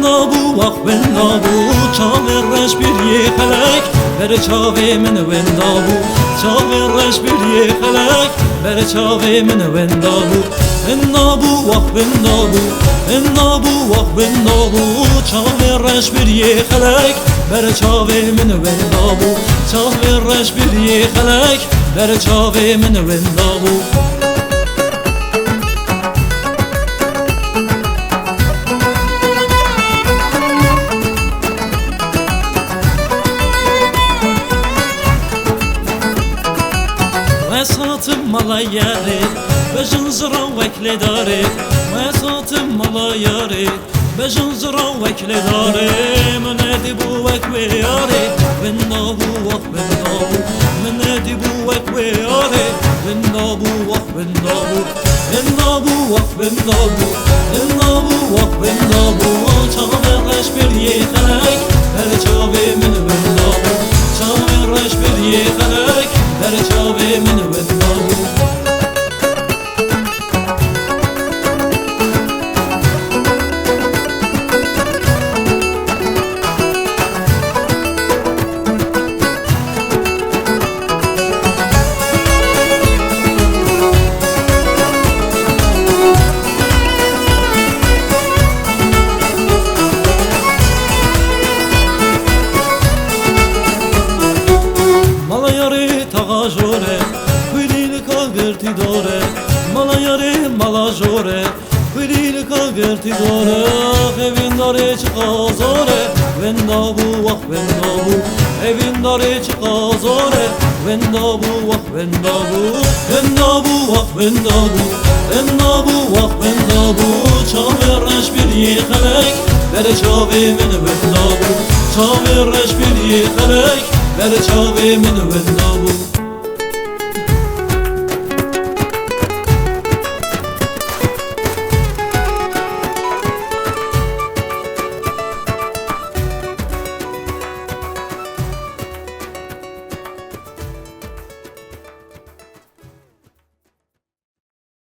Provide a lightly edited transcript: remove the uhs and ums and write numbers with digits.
نابو وقت نابو چاوی رش بیری خلک بر چاوی من و نابو چاوی رش بیری خلک بر چاوی من و نابو نابو وقت نابو نابو وقت نابو چاوی رش بیری خلک بر چاوی من و نابو چاوی رش بیری خلک بر چاوی من و نابو Mesatım mala yari Bejin zıra vekli dari Mesatım mala yari Bejin zıra vekli dari Menedi bu vekli yari Vennabu vak vennabu Menedi bu vekli yari Vennabu vak vennabu Vennabu vak vennabu Vennabu vak vennabu Çağır reş bir yeğenek Her çavi min vennabu Çağır reş bir yeğenek Her çavi min vennabu Jore, quiril cagerti dore, mala yare mala jore, quiril cagerti dore, evindare çıkazore, vendabu vak vendabu, evindare çıkazore, vendabu vak vendabu, vendabu vak vendabu, vendabu vak vendabu, çaverreş bir yeğenek, bere çave min vendabu, çaverreş bir yeğenek, bere çave min vendabu.